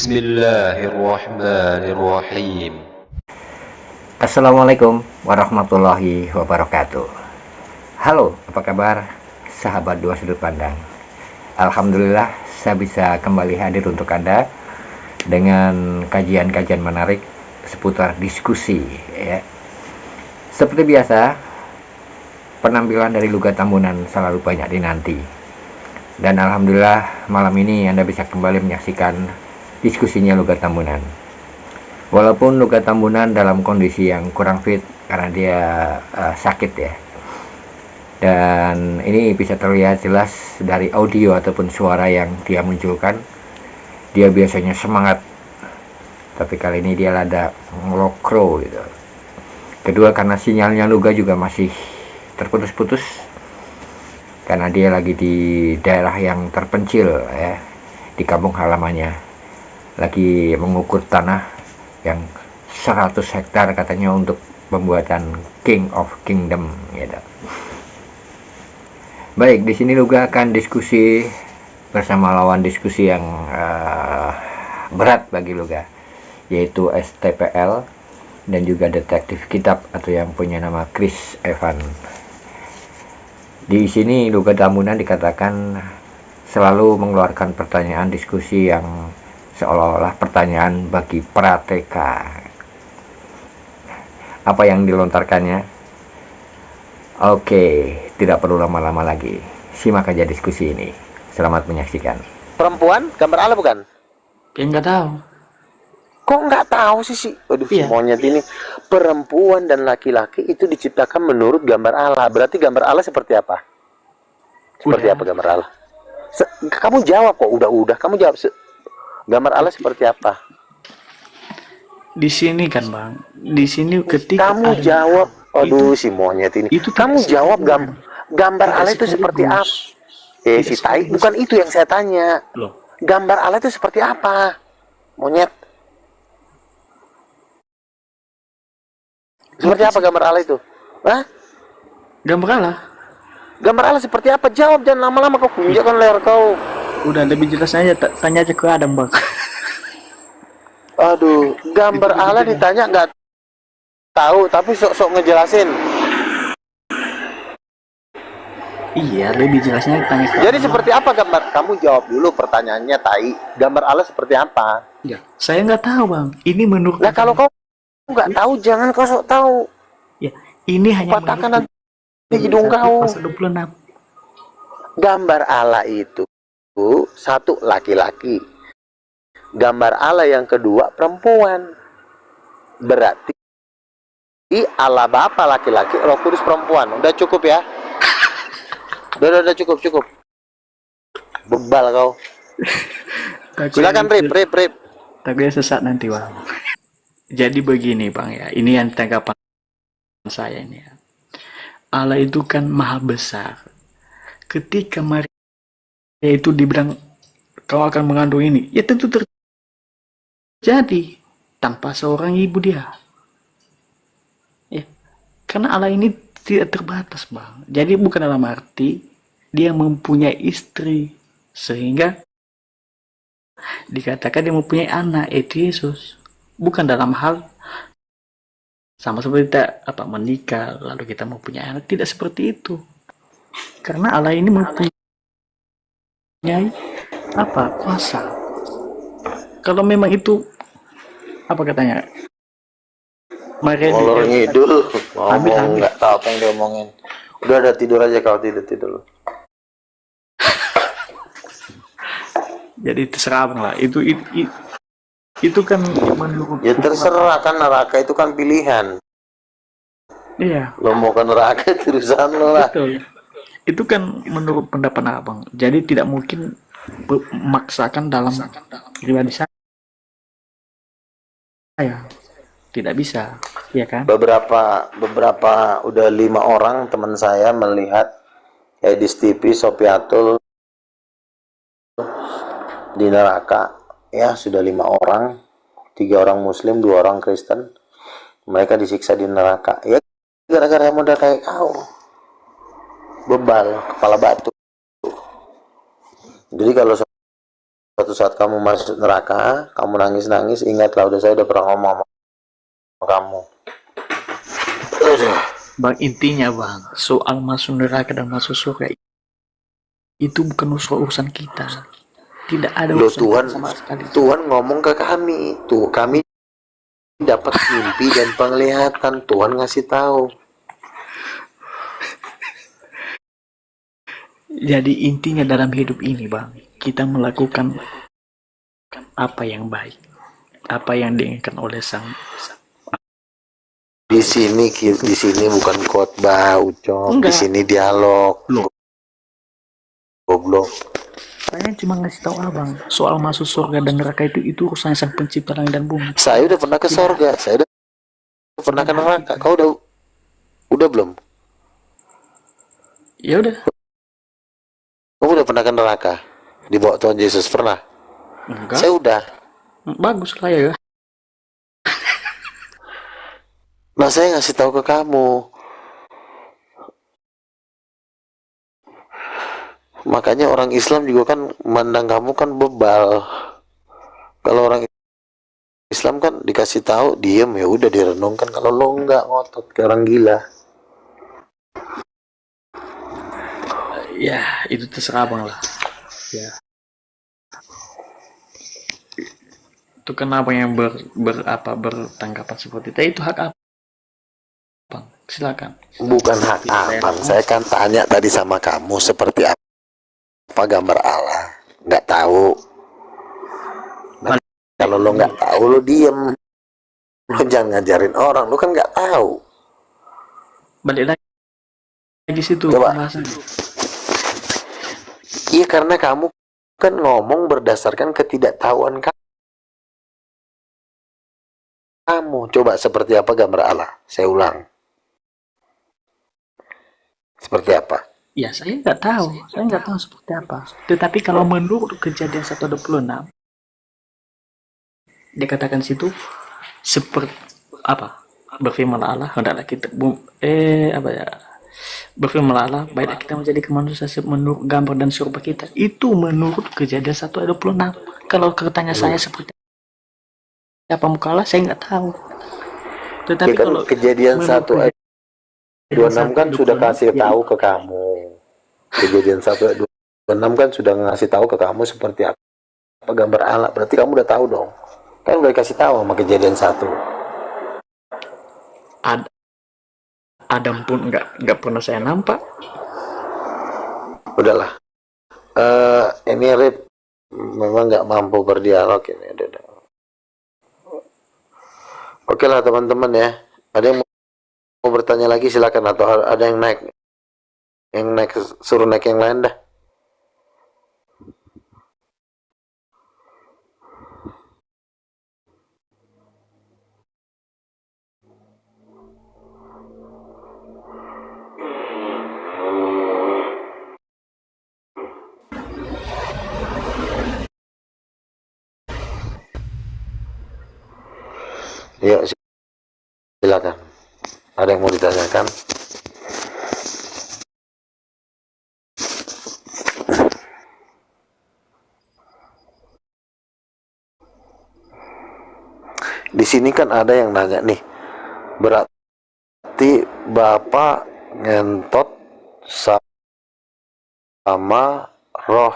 Bismillahirrahmanirrahim. Assalamualaikum warahmatullahi wabarakatuh. Halo, apa kabar sahabat dua sudut pandang? Alhamdulillah saya bisa kembali hadir untuk Anda dengan kajian-kajian menarik seputar diskusi ya. Seperti biasa, penampilan dari Lugat Tambunan selalu banyak dinanti. Dan alhamdulillah malam ini Anda bisa kembali menyaksikan diskusinya Lugat Tambunan. Walaupun Lugat Tambunan dalam kondisi yang kurang fit karena dia sakit ya. Dan ini bisa terlihat jelas dari audio ataupun suara yang dia munculkan. Dia biasanya semangat, tapi kali ini dia rada ngelokro gitu. Kedua, karena sinyalnya Luga juga masih terputus-putus karena dia lagi di daerah yang terpencil ya, di kampung halamannya, lagi mengukur tanah yang 100 hektar katanya untuk pembuatan King of Kingdom gitu. Baik, di sini Luga akan diskusi bersama lawan diskusi yang berat bagi Luga, yaitu STPL dan juga detektif kitab atau yang punya nama Chris Evan. Di sini Lugat Tambunan dikatakan selalu mengeluarkan pertanyaan diskusi yang seolah-olah pertanyaan bagi prateka. Apa yang dilontarkannya? Oke, tidak perlu lama-lama lagi. Simak aja diskusi ini. Selamat menyaksikan. Perempuan, gambar Allah bukan? Ya nggak tahu. Kok nggak tahu sih? Waduh, Iya. monyet ini. Perempuan dan laki-laki itu diciptakan menurut gambar Allah. Berarti gambar Allah seperti apa? Seperti Udah. apa gambar Allah? Kamu jawab kok, udah. Kamu jawab. Gambar Allah seperti apa? Di sini kan bang, di sini ketika Kamu ada- jawab. Aduh, itu, si monyet ini. itu Kamu tidak jawab sekaligus. gambar Tidak Allah itu seperti apa? sekaligus. Si Tidak tai, sekaligus. bukan itu yang saya tanya. Loh, Gambar Allah itu seperti apa? Monyet. Seperti apa gambar Allah itu? Hah? gambar Allah. Gambar Allah seperti apa? Jawab, jangan lama-lama kau kunjakkan leher kau. Udah lebih jelas aja, tanya aja ke Adam bang. Aduh, gambar Allah ditanya nggak tahu, tapi sok-sok ngejelasin. Iya, lebih jelasnya tanya ke Jadi Adam, seperti apa gambar? Kamu jawab dulu pertanyaannya, tai. Gambar Allah seperti apa? Bang. Ya, saya nggak tahu bang. Ini menurut. Nah, kalau kau nggak tahu, jangan kau sok tahu. Ya, ini hanya Patahkan menurut nanti hidung kau. pasal 26. Gambar Allah itu satu laki-laki. Gambar Allah yang kedua perempuan. Berarti Allah Bapa laki-laki, Roh Kudus perempuan. Udah cukup ya? Udah cukup. Bebal kau. Silakan Rip. Takutnya sesat nanti bang. Jadi begini bang ya, ini yang tanggapan saya ini ya. Allah itu kan maha besar. Ketika Maria itu dibilang kau akan mengandung ini, ya tentu terjadi tanpa seorang ibu dia. Ya, karena Allah ini tidak terbatas bang. Jadi bukan dalam arti dia mempunyai istri sehingga dikatakan dia mempunyai anak, itu Yesus. Bukan dalam hal sama seperti kita menikah lalu kita mempunyai anak, tidak seperti itu. Karena Allah ini mempunyai kuasa. Kalau memang itu apa katanya? Ngolor ngidul, Habis. ngomong nggak tahu apa yang diomongin. Udah tidur aja kau, tidur. Jadi terserah bang lah. Itu kan menurut. Ya terserah, kan neraka itu kan pilihan. Iya. Lo mau ke neraka itu urusan lo lah. Betul. Itu kan menurut pendapat abang. Jadi tidak mungkin memaksakan dalam pribadi saya. Tidak bisa, ya kan? Beberapa udah 5 orang teman saya melihat Edis TV Sopiatul di neraka. Ya, sudah 5 orang, 3 orang Muslim, 2 orang Kristen. Mereka disiksa di neraka. Ya, gara-gara modal kayak kau. Bebal, kepala batu. Jadi kalau suatu saat kamu masuk neraka, kamu nangis-nangis, ingatlah saya udah pernah ngomong sama kamu. Bang, intinya bang, soal masuk neraka dan masuk surga itu bukan urusan kita. Tidak ada Loh, urusan Tuhan, kita sama sekali. Tuhan ngomong ke kami, tuh kami dapat mimpi dan penglihatan, Tuhan ngasih tahu. Jadi intinya dalam hidup ini bang, kita melakukan apa yang baik, apa yang diinginkan oleh sang. Di sini bukan khotbah, Ucok. Di sini dialog. Loh. Goblok. Saya cuma ngasih tahu abang soal masuk surga dan neraka itu urusan sang pencipta langit dan bumi. Saya udah pernah ke surga, saya udah pernah ke neraka. Kau udah belum? Ya udah. Kamu udah pernah ke neraka? Dibawa Tuhan Yesus pernah? Enggak. Saya udah. Bagus lah ya. Nah, saya ngasih tahu ke kamu. Makanya orang Islam juga kan memandang kamu kan bebal. Kalau orang Islam kan dikasih tahu, diem, ya udah direnungkan. Kalau lo enggak, ngotot kayak orang gila. Ya, itu terserah bang lah. Ya. Itu kenapa yang bertanggapan seperti itu hak apa? Bang, silakan. Bukan hak abang. Saya kan tanya tadi sama kamu seperti apa gambar Allah. Nggak tahu. Nah, kalau lo nggak tahu, lo diem. Lo jangan ngajarin orang. Lo kan nggak tahu. Balik lagi situ. Coba. Iya, karena kamu kan ngomong berdasarkan ketidaktahuan kamu. Coba seperti apa gambar Allah? Saya ulang. Seperti apa? Ya, saya nggak tahu. Saya nggak tahu seperti apa. Tetapi kalau menurut kejadian 1:26, dikatakan situ seperti apa? Berfirman Allah, hendaklah kita berfirman Allah, baiklah kita menjadi manusia menurut gambar dan serupa kita. Itu menurut kejadian 1:26. Kalau katanya saya seperti apa muka Allah, saya nggak tahu. Tetapi ya kan kalau kejadian 1:26 kan sudah kasih tahu ke kamu. Kejadian 1:26 kan sudah ngasih tahu ke kamu seperti apa gambar Allah. Berarti kamu udah tahu dong. Kan udah kasih tahu sama kejadian 1. Adam pun nggak pernah saya nampak. Udahlah. Ini Rip memang nggak mampu berdialog ini. Udah. Oke lah teman-teman ya. Ada yang mau bertanya lagi silakan, atau ada yang naik suruh naik yang lain dah. Yuk silakan. Ada yang mau ditanyakan? Di sini kan ada yang nanya nih, berarti Bapak ngentot sama roh.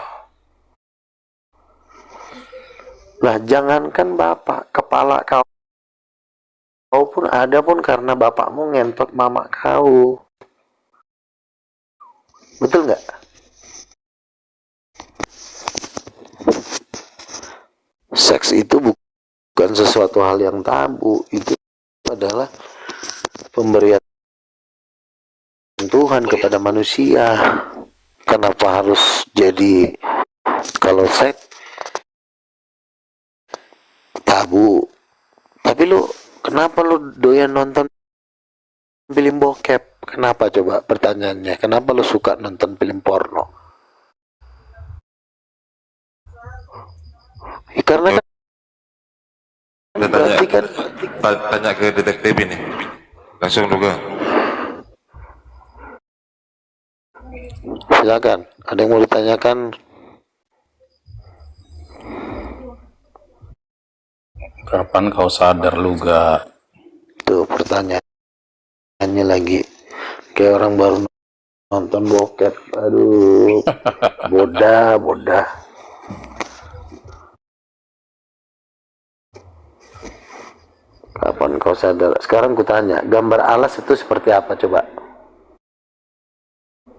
Lah jangankan Bapak, kepala kau pun ada pun karena bapakmu ngentot mama kau. Betul nggak? Seks itu bukan sesuatu hal yang tabu. Itu adalah pemberian Tuhan kepada manusia. Kenapa harus jadi kalau seks tabu? Tapi kenapa lu doyan nonton film bokep? Kenapa coba pertanyaannya? Kenapa lu suka nonton film porno? Ya, karena kan berarti kan tanya ke detektif ini. Langsung juga. Silakan. Ada yang mau ditanyakan? Kapan kau sadar lu gak? Tuh pertanyaannya lagi kayak orang baru nonton bokep. Aduh, bodah. Kapan kau sadar? Sekarang ku tanya, gambar alas itu seperti apa coba?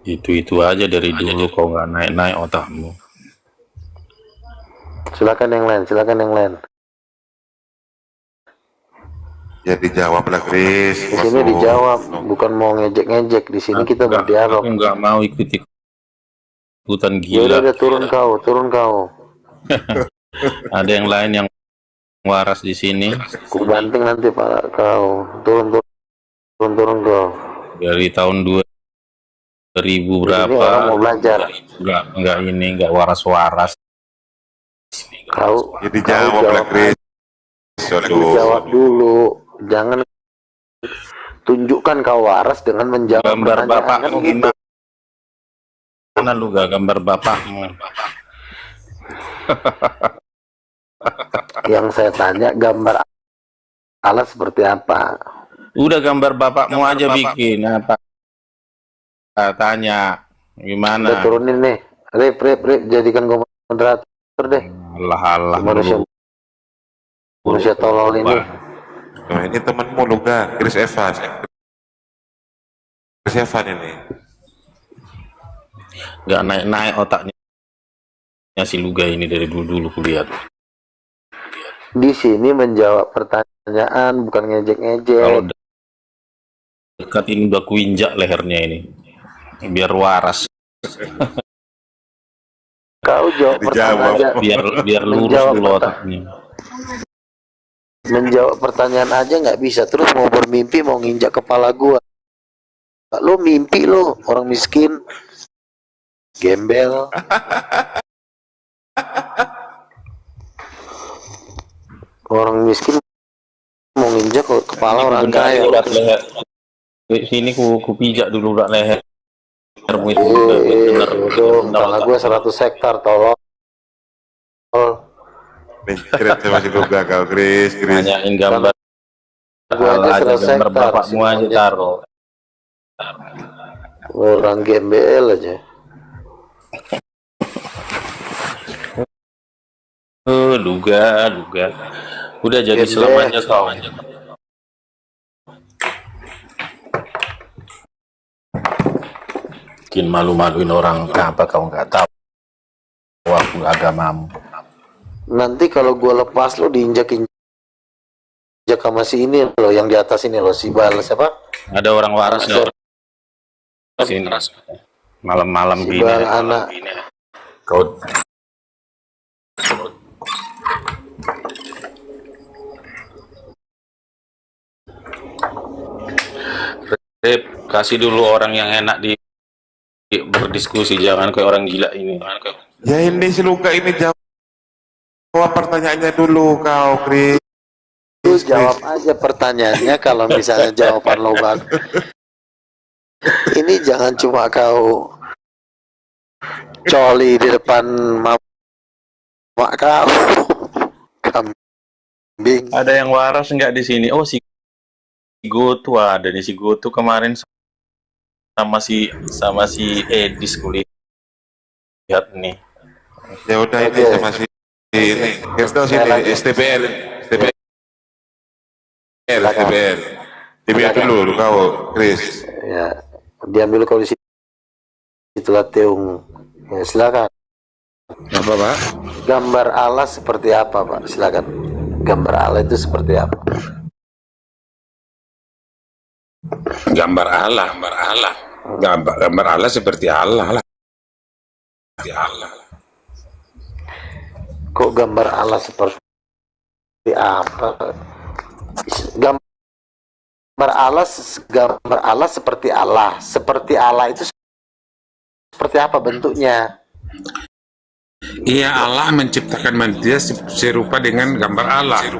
Itu aja dari dulu kau nggak naik otakmu. Silakan yang lain. Ya dijawab lah, Chris. Di sini dijawab, bukan mau ngejek-ngejek. Di sini kita berdialog. Aku nggak mau ikutan Ya gila. udah turun kau. Ada yang lain yang waras di sini. Ku banting nanti pak kau. Turun kau. Dari tahun 2000 Ini berapa? orang mau belajar. Nggak waras-waras. Kau. Ya dijawab lah, Chris. Dijawab dulu. Jangan tunjukkan kau waras dengan menjawab Gambar pertanyaan, bapakmu kan gitu. gimana lu gak gambar bapakmu? Yang saya tanya gambar alas seperti apa? Udah gambar bapakmu aja bikin apa? Tanya gimana? Udah turunin nih. Rip, jadikan gue moderator deh. Allah Manusia tolol ini. Nah, ini temanmu Luga, Chris Evan ini. Gak naik otaknya si Luga ini dari dulu kulihat. Di sini menjawab pertanyaan, bukan ngejek-ngejek. Kalau dekat ini udah kuinjak lehernya ini, biar waras. Kau jawab pertanyaan aja. Biar lurus dulu otaknya. Menjawab pertanyaan aja nggak bisa, terus mau bermimpi mau nginjak kepala gua. Lo mimpi lo, orang miskin, gembel. Orang miskin mau nginjak kepala orang kaya. Di sini ku pijak dulu udah leher. Bener. Kepala gua 100 hektar, tolong. Mencret sama si Luga kau, Chris. Nanyain gambar. Gua aja Gambar bapakmu aja taruh. Orang gembel aja. Luga. Udah jadi selamanya kau. Bikin malu-maluin orang, kenapa kau nggak tahu aku agamamu? Nanti kalau gue lepas lo diinjak sama si ini lo yang di atas ini lo, si Bal siapa? Ada orang waras nggak? Sini malam-malam Si gini. Bal anak. Kau Rip, kasih dulu orang yang enak berdiskusi, jangan kayak orang gila ini. Ya ini si Luga ini jawab pertanyaannya dulu kau, Chris. Lu jawab aja pertanyaannya kalau misalnya jawaban lo bagus. Ini jangan cuma kau coli di depan mak kau. Kambing. Ada yang waras nggak di sini? Oh, si Gotu ada nih. Si Gotu kemarin sama si Edis kulihat nih. Ya udah ini sama si ini. Kita sini STPL. Dibiar dulu kau, Chris. Ya, diambil kau di situ Teung. Ya, silakan. Apa, Pak? Gambar alas seperti apa, Pak? Silakan. Gambar alas itu seperti apa? Gambar Allah. Gambar Allah seperti Allah lah. Kok gambar alas seperti apa? Gambar alas seperti Allah. Seperti Allah itu seperti apa bentuknya? Iya, Allah menciptakan manusia serupa dengan gambar Allah. Itu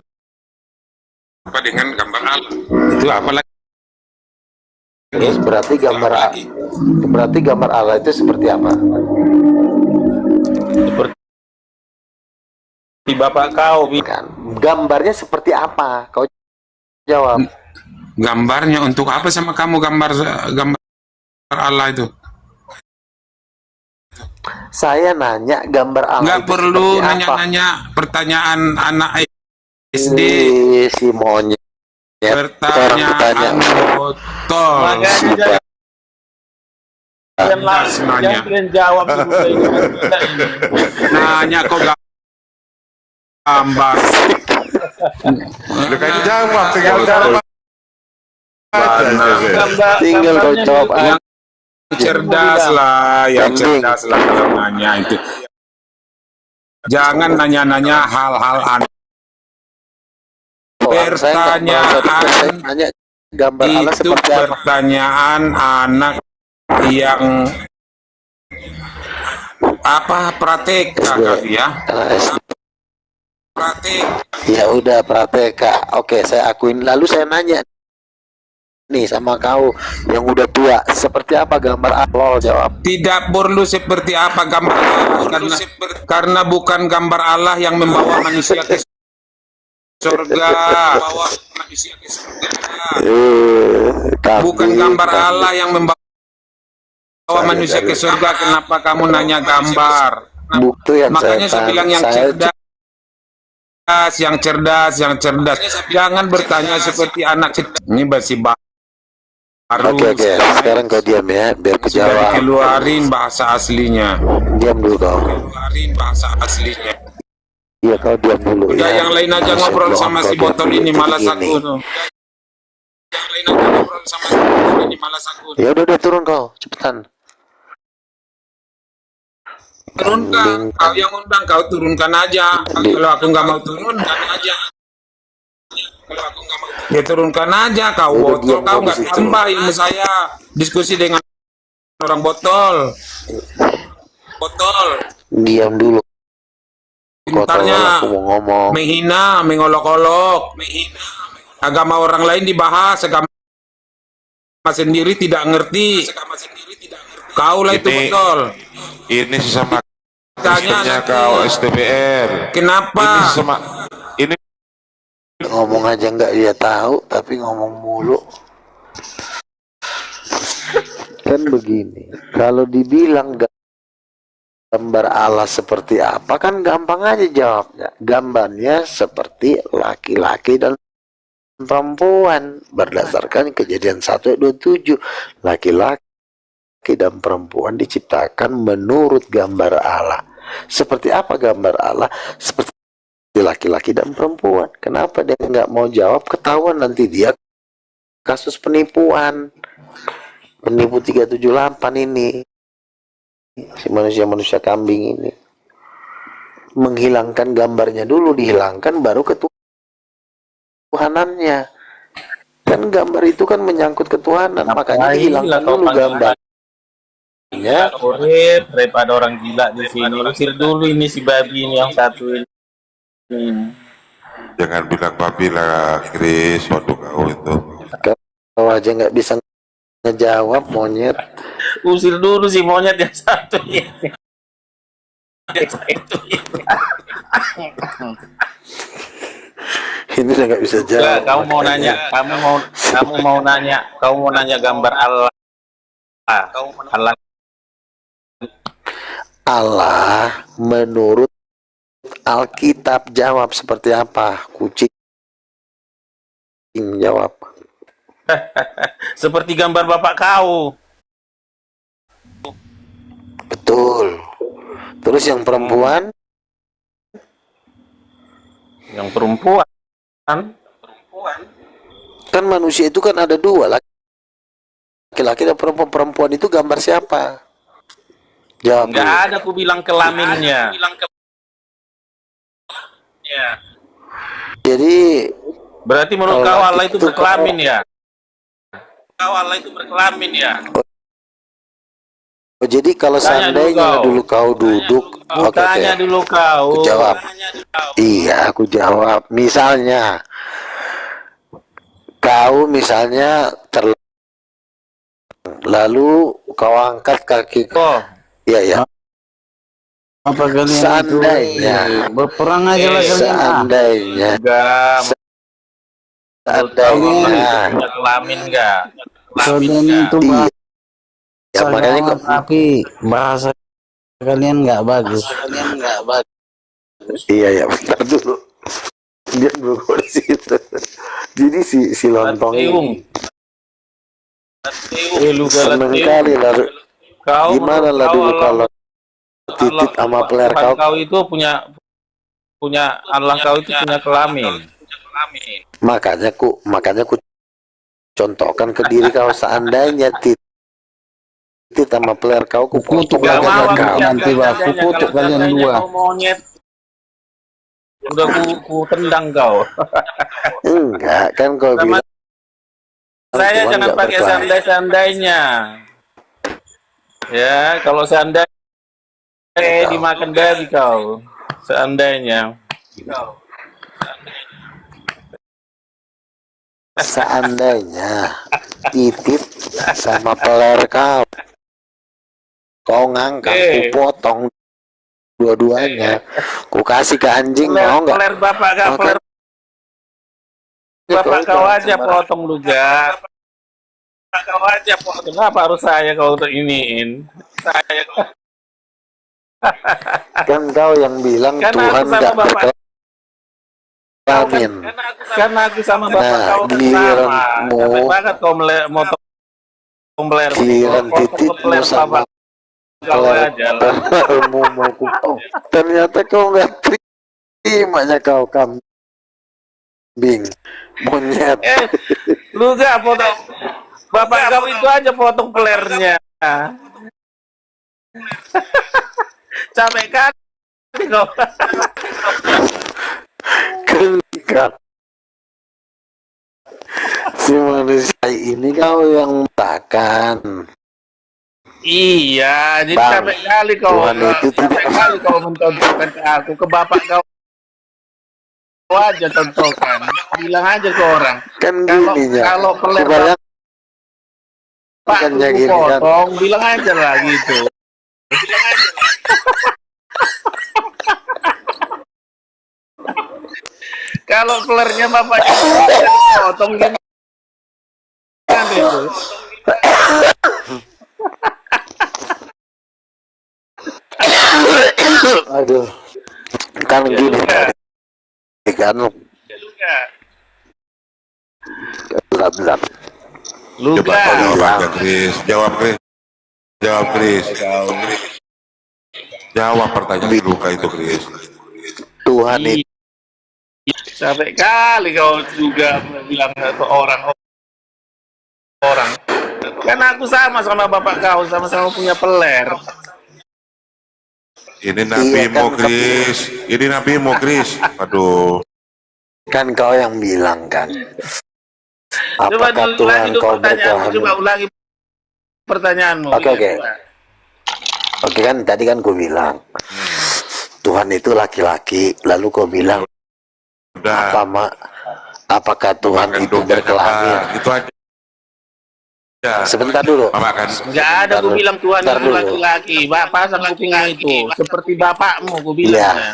apa lagi? Terus berarti gambar Allah itu seperti apa? bapak kau. Kan gambarnya seperti apa? Kau jawab. Gambarnya untuk apa sama kamu gambar Allah itu? Saya nanya gambar Allah Nggak itu perlu seperti apa? nanya-nanya pertanyaan anak SD. Si monyet. Pertanyaan botol. Makanya jangan kalian jawab dulu ini. Nanya kok gambar. Lu kan jawab, tinggal jawab. Tinggal kau jawab aja. Yang cerdas lah, yang cerdas lah kalau nanya itu. Jangan nanya-nanya hal-hal aneh. Pertanyaan nanya gambar Allah itu seperti apa? pertanyaan anak yang prateka kali ya. Prateka. Ya udah prateka. Oke, saya akuin. Lalu saya nanya nih sama kau yang udah tua, seperti apa gambar Allah? Jawab. Tidak perlu seperti apa gambar Allah, karena bukan gambar Allah yang membawa manusia ke surga. Bukan gambar Allah yang membawa manusia ke surga. Kenapa kamu nanya gambar? Makanya saya bilang yang cerdas, yang cerdas. Jangan bertanya seperti anak kecil. Ini masih baru. Oke. Sekarang kau diam ya, biar ku Sudah jawab. dikeluarin bahasa aslinya. Diam dulu kau. Keluarin bahasa aslinya. Iya, kau diam dulu. Udah ya. yang lain aja ngobrol sama si botol ini, malas aku tuh. Yang lain aja ngobrol sama si botol ini, malas aku. Ya udah turun kau, cepetan. Turunkan, kau yang undang, kau turunkan aja. Kalau aku nggak mau turunkan aja. Kalau aku nggak mau ya turunkan aja. Kau botol, kau nggak tambah ilmu saya. Diskusi dengan orang botol. Diam dulu. Pintarnya Aku mau ngomong. menghina, mengolok-olok. Agama orang lain dibahas, agama sendiri tidak ngerti. Kau lah itu botol. Ini sesama Tanya Kristennya nanti. kau STBR. Kenapa? Ini sesama ini Ngomong aja nggak dia tahu, tapi ngomong mulu. Kan begini, kalau dibilang gambar Allah seperti apa, kan gampang aja jawabnya. Gambarnya seperti laki-laki dan perempuan berdasarkan Kejadian 1 ayat 27. Laki-laki dan perempuan diciptakan menurut gambar Allah. Seperti apa gambar Allah? Seperti laki-laki dan perempuan. Kenapa dia nggak mau jawab? Ketahuan nanti dia kasus penipuan. Penipu 378 ini. Si manusia kambing ini. Menghilangkan gambarnya dulu, dihilangkan baru ketuhanannya. Kan gambar itu kan menyangkut ketuhanan, makanya dihilangkan dulu gambarnya. Rep ada orang gila di sini. Usir dulu ini si babi ini yang satu ini. jangan bilang babi lah, Chris, waktu kau itu. Kau aja nggak bisa ngejawab, monyet. Usir dulu si monyet yang satu ini. Ini udah nggak bisa jawab. Enggak, kamu mau nanya, kamu mau nanya gambar Allah. Allah menurut Alkitab, jawab seperti apa? Kucing jawab. Seperti gambar bapak kau. Betul. Terus yang perempuan? Yang perempuan. Kan manusia itu kan ada dua, laki-laki dan perempuan. Perempuan itu gambar siapa? Jawab. Enggak ada aku bilang kelaminnya. Jadi Berarti menurut kalau kau laki Allah itu itu berkelamin ya? Kau Allah itu berkelamin ya? oh, jadi kalau Tanya seandainya dulu kau duduk, oke, Tanya dulu kau. aku jawab. Iya, aku jawab. Misalnya kau lalu kau angkat kaki kau. Oh, Iya, ya. Apa kalian Seandainya, berperang aja lah kalian. seandainya, Enggak, seandainya, punya kelamin enggak? Kalian itu iya, bahasa makanya kawan, tapi bahasa kalian nggak bagus. iya ya, bentar dulu. Dia dulu di situ. Jadi si lontong ini Lu seneng kali lah. kau Gimana lah dulu kalau titit sama peler Tuhan kau? kau itu punya Allah kau itu punya kelamin. Makanya ku contohkan ke diri kau, seandainya titit sama peler kau ku Kutuk potong Gak aja mau kau. aku nanti bah, aku kutuk kalian dua. Kau monyet. Udah ku tendang kau. Enggak, kan kau Sama bilang saya Tuhan jangan nggak pakai berkelahi. seandai-seandainya. Ya, kalau seandainya dimakan babi kau. Seandainya. Seandainya titit sama peler kau ngangkat, ku potong dua-duanya, ku kasih ke anjing, mau nggak? Peler bapak kau, Makan. peler bapak kau aja potong lu gak. Kau aja potong. Kenapa harus saya kau iniin? Saya Kan kau yang bilang Karena Tuhan aku sama nggak bapak berkelamin. Karena aku sama bapak Nah, kau kan giliran sama. mu- Capek banget kau motong peler. Giliran Potong tititmu peler sama bapak kau peler aja lah. pelermu mau ku potong. Ternyata kau nggak terimanya, kau kambing monyet. Lu gak potong bapak kau itu aja potong pelernya. Capek kan kau. Kengkak. Si manusia ini kau yang makan. Iya, jadi Bang, capek kali kau. Tuhan itu Capek kali kau mencontohkan ke aku, ke bapak kau aja contohkan. Bilang aja ke orang. Kan Kalau gini ya. kalau peler Kebayang bapak kan aku ya gini kan. potong, bilang aja lah gitu. Kalau pelernya bapaknya potong gimana itu? Aduh. Kan gini kan. Berat. Lu Coba kau jawab aja, Chris. Jawab, Chris. Jawab, Chris. Jawab pertanyaan luka itu, Chris. Tuhan itu Sampai kali kau juga bilang ke orang. Kan aku sama bapak kau, sama-sama punya peler. Ini nabimu, kan, Chris. Ini nabimu, Chris. Aduh. kan kau yang bilang kan. Coba Apakah ulangi Tuhan dulu kau pertanyaanmu, berkelamin? coba ulangi pertanyaanmu. Oke. Oke kan tadi kan gue bilang Tuhan itu laki-laki, lalu kau bilang Udah. apakah Tuhan Makan itu domba berkelamin? apa? Itu aja. Sebentar dulu. Makan. Enggak ada Bentar aku dulu. bilang Tuhan Bentar itu dulu. laki-laki. Pasang kupingmu itu seperti bapakmu aku bilang. Iya.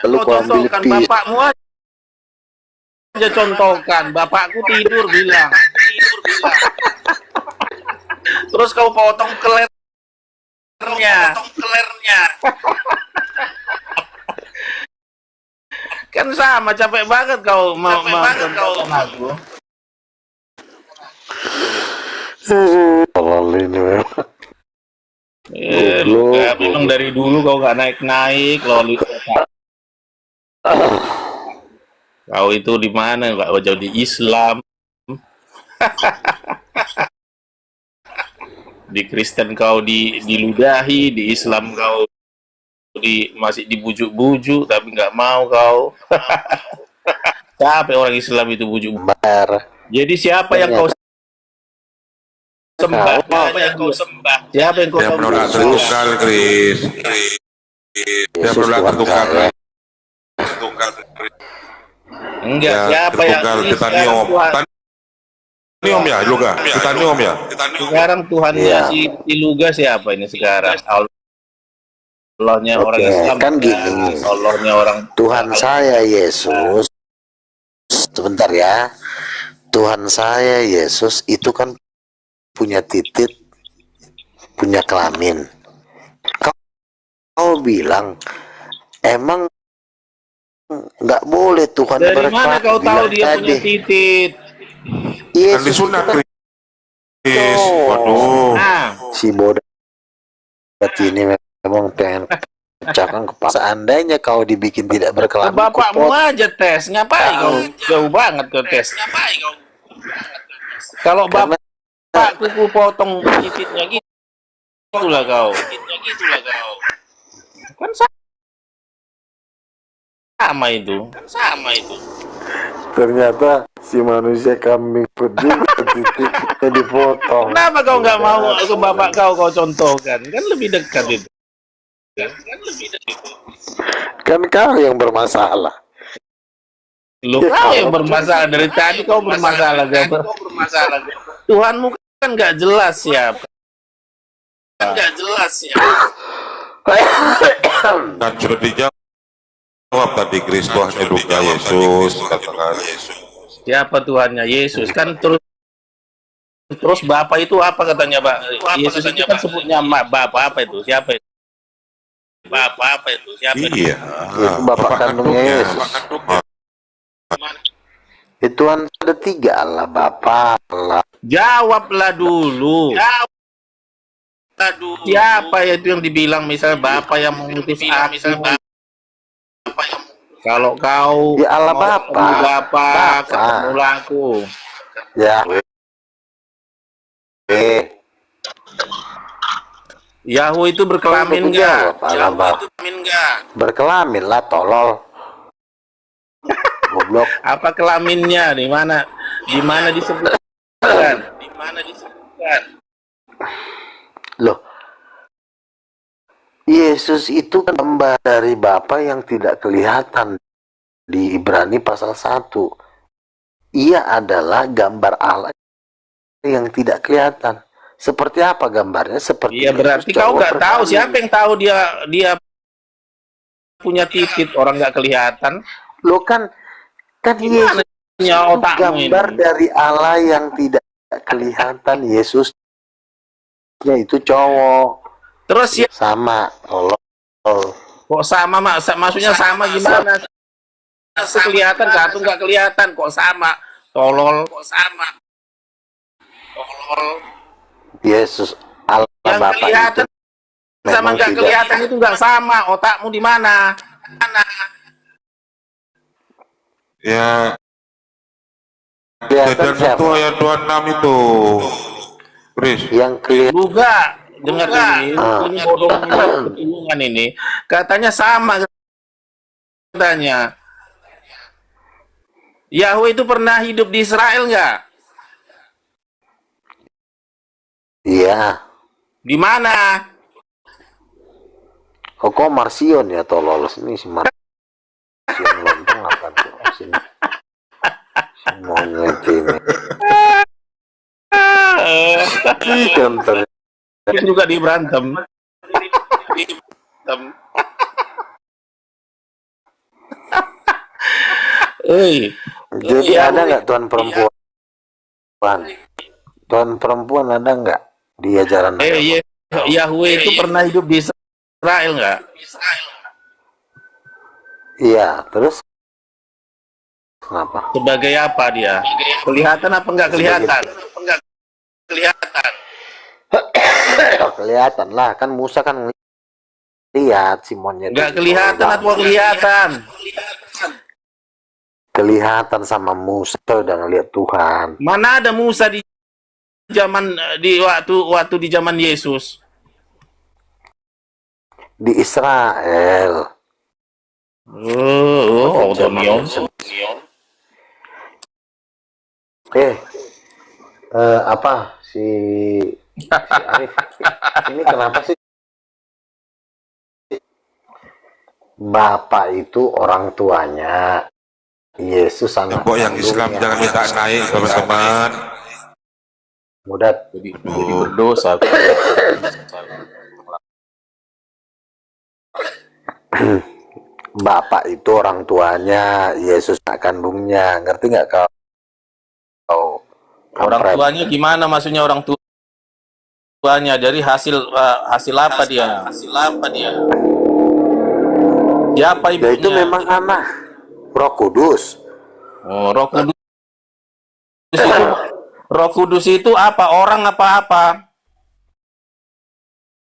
Lalu Kau kau ambil contohkan pi. bapakmu aja contohkan. Bapakku tidur bilang. Terus kau potong kelernya. Kan sama, capek banget kau mau aku. Tolol ini memang. Memang dari dulu kau gak naik-naik loli. Kau itu di mana? Kau jauh di Islam. Di Kristen kau diludahi, di Islam kau masih dibujuk-bujuk tapi nggak mau kau. Capek orang Islam itu bujuk. Jadi siapa yang kau sembah? Siapa yang kau sembah? Siapa yang kau Dia sembah? menolak tertukar, Chris. Dia menolak tertukar. Enggak, Ya, siapa yang tertukar. ini sekarang Titanium. Tuhan? Titanium ya, juga. Titanium ya. Sekarang Tuhannya Iya. si Luga siapa ini sekarang? Allahnya orang Oke, Islam kan ya. gini. Allahnya orang Tuhan saya Yesus, sebentar ya. Tuhan saya Yesus itu kan punya titik, punya kelamin. Kau bilang emang nggak boleh Tuhan dari mana kau tahu bilang dia punya tadi. titik? Kan Yesus itu disunat, kan Chris. Oh. Waduh. Nah, si bodoh ini memang pengen pecahkan kepala. Seandainya kau dibikin tidak ke berkelamin, bapakmu kupot. aja tes. Ngapain kau jauh banget ke tes? Kalau Karena bapakku ku potong titiknya gitu, itulah kau. Kan sama itu. ternyata si manusia kambing pun juga titiknya dipotong. Kenapa kau nggak mau ke bapak kau contohkan? Kan lebih dekat itu. Kan kau yang bermasalah. Lu kau yang bermasalah dari tadi kau bermasalah. Tuhanmu kan nggak jelas siapa. Kan sudah dijawab tadi, Chris. Tuhannya juga Yesus. Katakan. Siapa Tuhannya? Yesus kan terus Bapak itu apa katanya, Pak? Yesus itu kan sebutnya Bapak apa itu? Siapa itu? Iya. Itu bapak kandungnya Yesus. Itu kan ada 3 Allah, Bapa, Allah. Jawablah dulu. Siapa itu yang dibilang misalnya Bapak yang mengutus aku? Kalau kau Ya Allah, mau Bapa. ketemu Bapak, Bapa. ketemulah aku. Ya. Yahweh itu berkelamin enggak? Berkelamin lah, tolol. Goblok. Apa kelaminnya? Di mana disebutkan? Loh. Yesus itu kan hamba dari Bapa yang tidak kelihatan di Ibrani pasal 1. Ia adalah gambar Allah yang tidak kelihatan. Seperti apa gambarnya? Seperti Iya, berarti Yesus kau cowok nggak tahu. berkelamin. Siapa yang tahu dia punya titik, orang nggak kelihatan? Lo kan Gimana Yesus punya itu otakmu gambar ini? dari Allah yang tidak kelihatan. Yesusnya itu cowok. Terus ya, Sama, tolol. kok sama, maksudnya sama gimana? Satu kelihatan, satu nggak kelihatan, kok sama? Tolol. Yesus Allah Yang Bapa kelihatan itu sama memang nggak tidak. kelihatan itu nggak sama. Otakmu di mana? Ya. Kelihatan Kejadian 1 siapa? ayat 26 itu, Chris. Yang kelihatan Juga dengar ini bodoh kebingungan ini. Katanya sama, katanya. Yahweh itu pernah hidup di Israel nggak? iya. Di mana? Oh, kok Marsion ya, tolol. Ini si Marsion lontong apa tuh sini. Si monyet ini. Ganteng. Itu juga di berantem. Jadi ada nggak tuan perempuan? Tuan perempuan ada nggak di ajaran agama? Yahweh itu pernah hidup di Israel nggak? Iya, terus kenapa? Sebagai apa dia? Kelihatan apa nggak kelihatan? Kelihatan lah, kan Musa kan lihat si monyet. Nggak itu. kelihatan atau kelihatan? Kelihatan sama Musa udah ngeliat Tuhan. Mana ada Musa di waktu di zaman Yesus? Di Israel. Donion. Apa si Arif ini kenapa sih? Bapak itu orang tuanya, Yesus anak Tembok yang Islam kandungnya. jangan minta naik, teman-teman. Mudah Jadi berdosa. Bapak itu orang tuanya, Yesus anak kandungnya, ngerti nggak kau? Orang Kampret. tuanya gimana maksudnya orang tuanya? Dari hasil hasil apa dia? Siapa Ya itu ibunya? memang anak Roh Kudus. Oh, Roh Kudus itu Roh Kudus itu apa? Orang apa?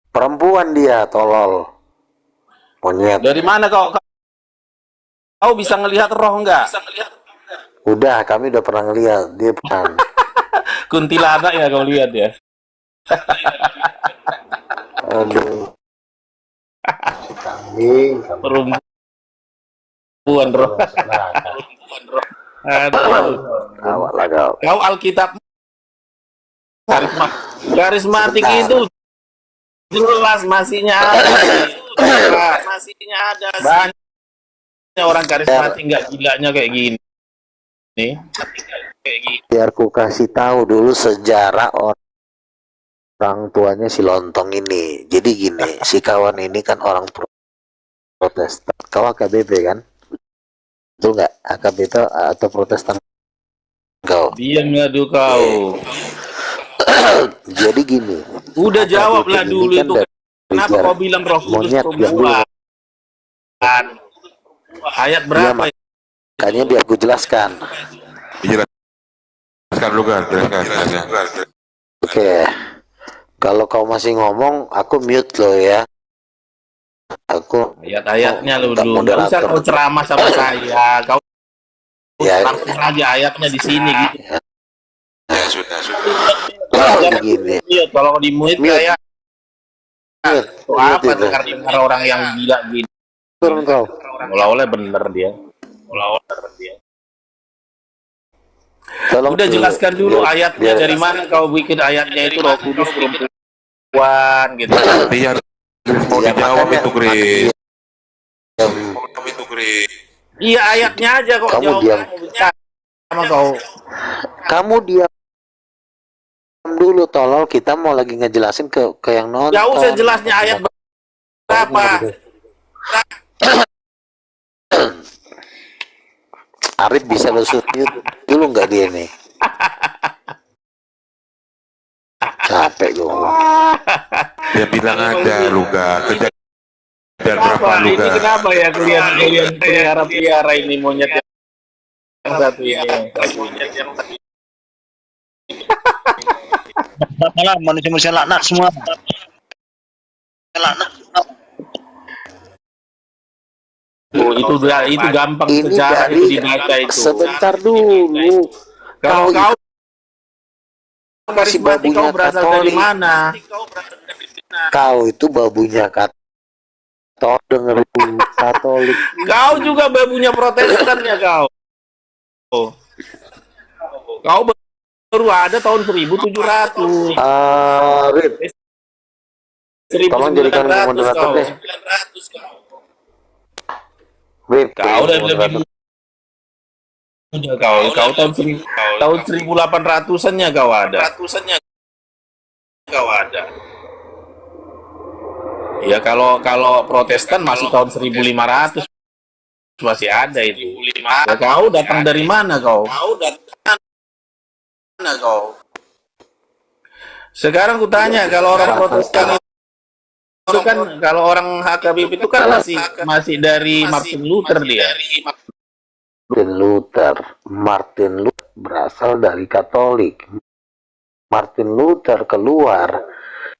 Perempuan dia, tolol. Monyet. Dari mana kau bisa ngelihat roh enggak? Udah, kami udah pernah ngeliat dia bukan. Kuntilanak ya kau lihat ya. Aduh. Kambing. Perempuan roh. Aduh. Awak lah kau. Kau Alkitab karismatik itu jelas masihnya ada. Banyak orang karismatik nggak gilanya kayak gini. Biar ku kasih tahu dulu sejarah orang tuanya si Lontong ini. Jadi gini, si kawan ini kan orang Protestan. Kau AKBP kan? Betul nggak? AKBP atau Protestan? Kau. Diam ngadu kau. Jadi gini. Udah jawablah AKBP dulu ini kan itu. Kenapa kau bilang Roh Kudus monyet yang dulu. perempuan? Ayat berapa? Iya, makanya biar ku jelaskan. Jelaskan dulu kan, jelaskan. Oke. Kalau kau masih ngomong, aku mute lo ya. Aku Ayat-ayatnya lu minta dulu. Nggak usah moderator. kau ceramah sama saya. Kau Ya, langsung aja ayatnya di sini gitu. Ya sudah. begini. Iya, kalau di mute Mute. kayak Mute apa itu. dengar orang yang gila gini. Turun kau. Mulai bener dia. Tolong Udah jelaskan dulu biar- ayatnya biar- dari mana kau bikin ayatnya itu Roh Kudus perempuan gitu. Dia mau Ya, dijawab makanya- itu, Kris. Iya ayatnya aja kok Kamu jawab diam. sama kau. Kamu diam dulu, tolol. Kita mau lagi ngejelasin ke yang nonton. Gak usah jelasnya ayat berapa. Arif bisa lo mute dulu nggak dia nih? Capek gue. Dia bilang aja lu ga kejadian berapa Kenapa? lu Ini ga. kenapa ya kalian pelihara ini monyet yang satu ini? Malah manusia-manusia laknat semua. Oh, itu gampang Ini sejarah dari itu dibaca itu. sebentar dulu. Kalau kau masih karismatik kau babunya berasal dari Katolik. mana? Kau itu babunya Katolik. Dengerin Katolik. Kau juga babunya Protestan ya kau. Kau baru ada tahun 1700. Arif, tolong jadikan 1900 moderator kau. deh. Rip, Kau udah lebih muda kau tahun 1800-annya kau ada. Ya kalau Protestan masih tahun 1500 masih ada itu. Ya, kau datang dari mana kau? Sekarang ku tanya kalau orang Protestan itu kan kalau orang HKBP itu kan masih dari Martin Luther dia. Martin Luther berasal dari Katolik. Martin Luther keluar,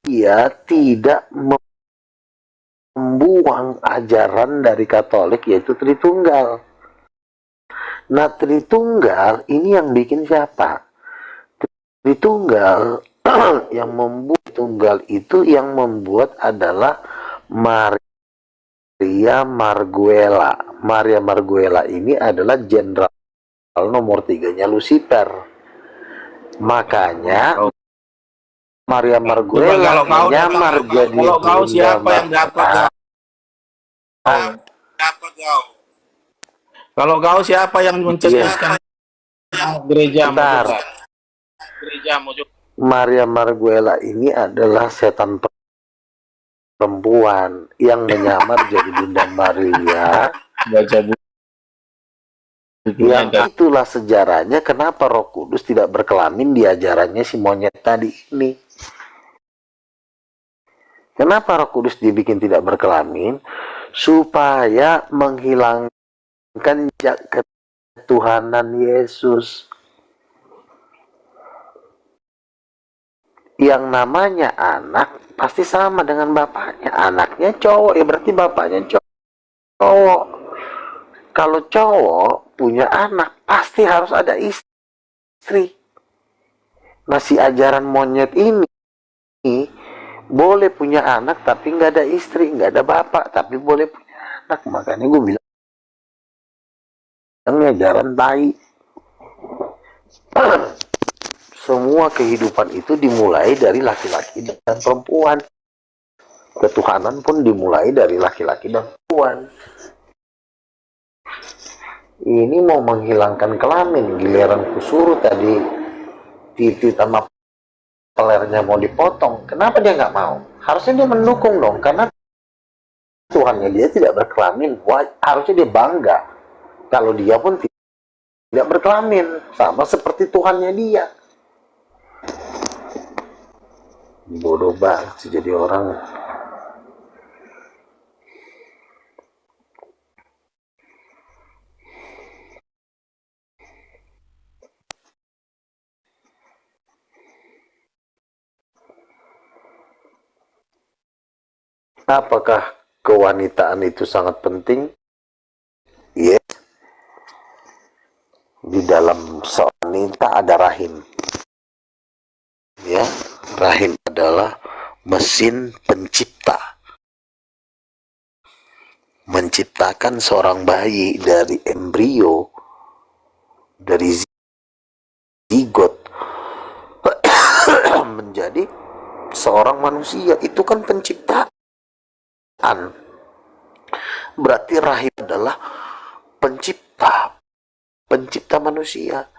dia tidak membuang ajaran dari Katolik yaitu Tritunggal. Nah, Tritunggal ini yang bikin siapa? Tritunggal yang membuat Tunggal itu yang membuat adalah Maria Marguela. Maria Marguela ini adalah jenderal nomor 3-nya Lucifer. Makanya Maria Marguela menyamar jadi kalau kau siapa yang dapat? Kalau kau siapa yang mencetuskan gereja? Bentar. Maria Marguela ini adalah setan perempuan yang menyamar jadi Bunda Maria. Baca bukunya Yang itulah sejarahnya kenapa Roh Kudus tidak berkelamin di ajarannya si monyet tadi ini. Kenapa Roh Kudus dibikin tidak berkelamin? Supaya menghilangkan ketuhanan Yesus. Yang namanya anak pasti sama dengan bapaknya. Anaknya cowok, ya berarti bapaknya cowok. Kalau cowok punya anak, pasti harus ada istri. Nah, si ajaran monyet ini boleh punya anak tapi nggak ada istri, nggak ada bapak, tapi boleh punya anak. Makanya gue bilang ajaran tai. Semua kehidupan itu dimulai dari laki-laki dan perempuan. Ketuhanan pun dimulai dari laki-laki dan perempuan. Ini mau menghilangkan kelamin, giliran kusuruh tadi titik sama pelernya mau dipotong. Kenapa dia nggak mau? Harusnya dia mendukung dong, karena Tuhannya dia tidak berkelamin. Harusnya dia bangga kalau dia pun tidak berkelamin, sama seperti Tuhannya dia. Bodoh banget sih jadi orang. Apakah kewanitaan itu sangat penting? Yes. Di dalam seorang wanita ada rahim. Ya, rahim adalah mesin pencipta. Menciptakan seorang bayi dari embrio, dari zigot menjadi seorang manusia. Itu kan penciptaan. Berarti rahim adalah pencipta manusia.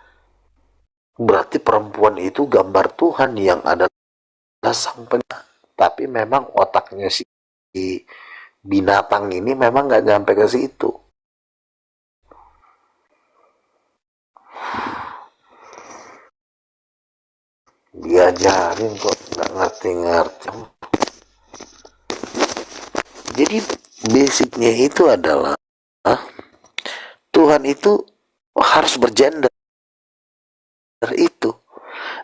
Berarti perempuan itu gambar Tuhan yang adalah sang pencipta. Tapi memang otaknya si binatang ini memang nggak sampai ke situ. Diajarin kok nggak ngerti-ngerti. Jadi basicnya itu adalah Tuhan itu harus bergender. Itu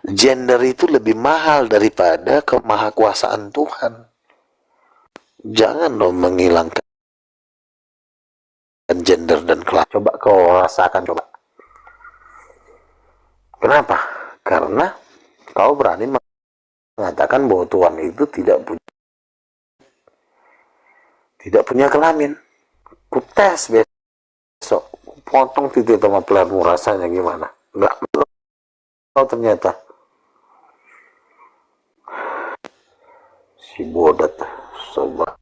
gender itu lebih mahal daripada kemahakuasaan Tuhan. Jangan dong menghilangkan gender dan kelas. Coba kau rasakan, coba. Kenapa? Karena kau berani mengatakan bahwa Tuhan itu tidak punya kelamin. Ku tes besok, potong titik sama pelermu, rasanya gimana? Enggak, oh ternyata si bodat sobat.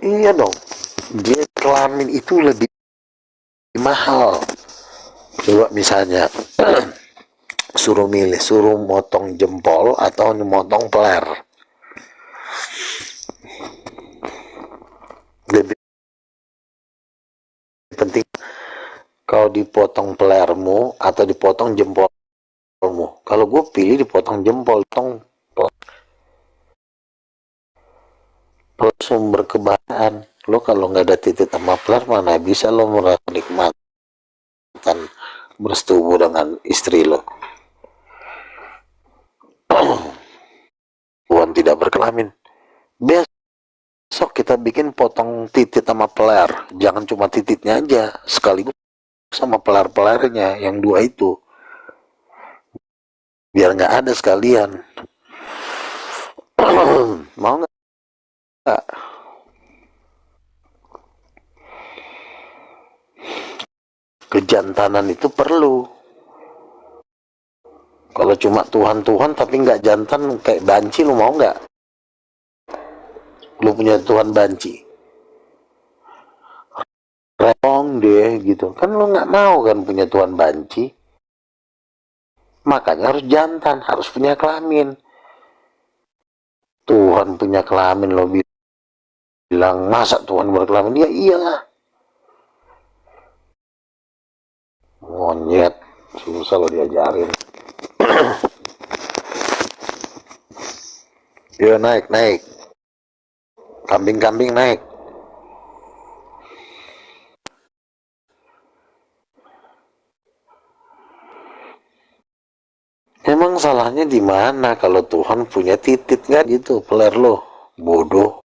Iya dong, dia kelamin itu lebih mahal. Coba misalnya suruh milih, suruh motong jempol atau motong peler. Lebih penting kau dipotong pelermu atau dipotong jempolmu. Kalau gue pilih dipotong jempol, sumber kebahagiaan. Lo kalau nggak ada titik sama peler, mana bisa lo menikmati bersetubuh dengan istri lo. Tuhan tidak berkelamin. Besok kita bikin potong titik sama peler. Jangan cuma titiknya aja, sekaligus sama peler-pelernya yang dua itu. Biar nggak ada sekalian. Mau nggak? Kejantanan itu perlu. Kalau cuma Tuhan tapi nggak jantan kayak banci, lu mau nggak? Lu punya Tuhan banci, repong deh gitu kan, lu nggak mau kan punya Tuhan banci. Makanya harus jantan, harus punya kelamin. Tuhan punya kelamin, lo bilang masa Tuhan berkelamin? Ya iyalah. Monyet, susah lo diajarin. Yo naik. Kambing naik. Emang salahnya di mana kalau Tuhan punya titit? Nggak gitu, peler lo, bodoh.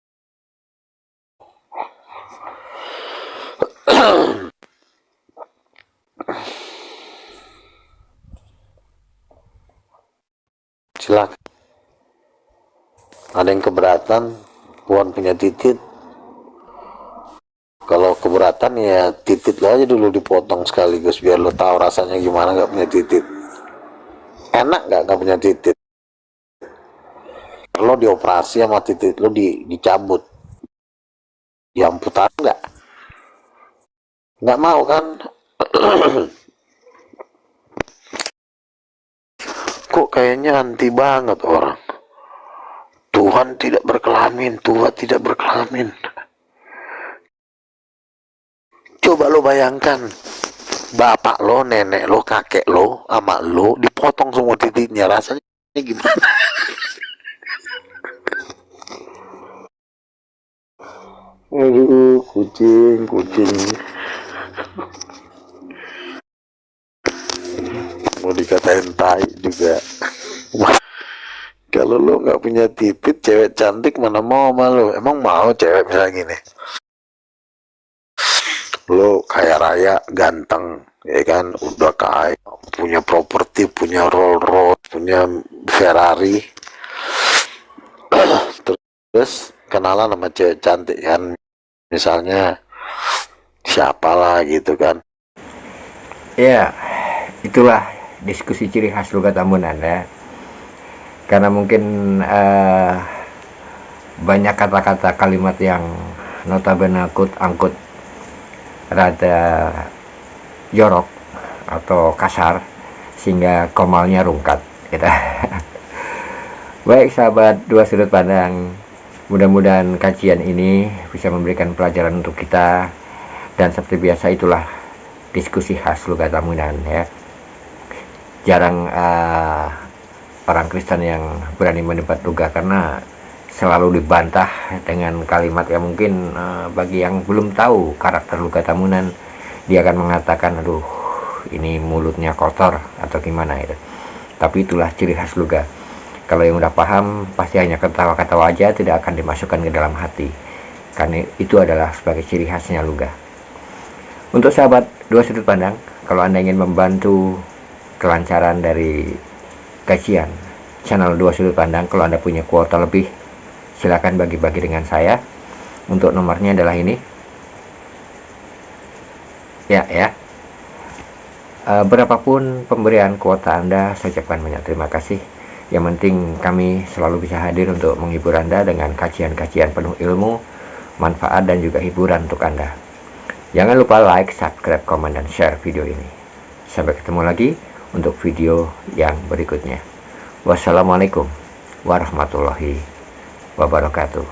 Silakan. Ada yang keberatan Tuhan punya titit? Kalau keberatan ya titit lo aja dulu dipotong sekaligus biar lo tahu rasanya gimana nggak punya titit. Enak nggak punya titit? Lo dioperasi sama titit lo dicabut, diamputasi nggak mau kan? Kok kayaknya anti banget orang. Tuhan tidak berkelamin, Tuhan tidak berkelamin. Coba lo bayangkan, bapak lo, nenek lo, kakek lo, ama lo dipotong semua titiknya, rasanya gimana? Aduh, kucing. Mau dikatain tai juga. Kalau lo nggak punya titik, cewek cantik mana mau sama lo? Emang mau cewek misalnya gini? Lo kaya raya, ganteng, ya kan? Udah kaya, punya properti, punya Rolls Royce, punya Ferrari. Terus kenalan sama cewek cantik kan? Misalnya siapalah gitu kan? Ya, itulah diskusi ciri khas Luka Tambunan ya. Karena mungkin banyak kata-kata kalimat yang notabene angkut rada jorok atau kasar sehingga komalnya rungkat gitu. Baik sahabat Dua Sudut Pandang, mudah-mudahan kajian ini bisa memberikan pelajaran untuk kita, dan seperti biasa itulah diskusi khas Luka Tambunan ya. Jarang orang Kristen yang berani mendebat Luka karena selalu dibantah dengan kalimat yang mungkin bagi yang belum tahu karakter Luka Tambunan, dia akan mengatakan aduh ini mulutnya kotor atau gimana itu. Tapi itulah ciri khas Luka. Kalau yang udah paham pasti hanya ketawa-ketawa aja, tidak akan dimasukkan ke dalam hati, karena itu adalah sebagai ciri khasnya Luka. Untuk sahabat Dua Sudut Pandang, kalau Anda ingin membantu kelancaran dari kajian channel Dua Sudut Pandang, kalau Anda punya kuota lebih, silakan bagi-bagi dengan saya. Untuk nomornya adalah ini ya. Berapapun pemberian kuota Anda, saya ucapkan banyak terima kasih. Yang penting kami selalu bisa hadir untuk menghibur Anda dengan kajian-kajian penuh ilmu, manfaat, dan juga hiburan untuk Anda. Jangan lupa like, subscribe, komen, dan share video ini. Sampai ketemu lagi untuk video yang berikutnya. Wassalamualaikum warahmatullahi wabarakatuh.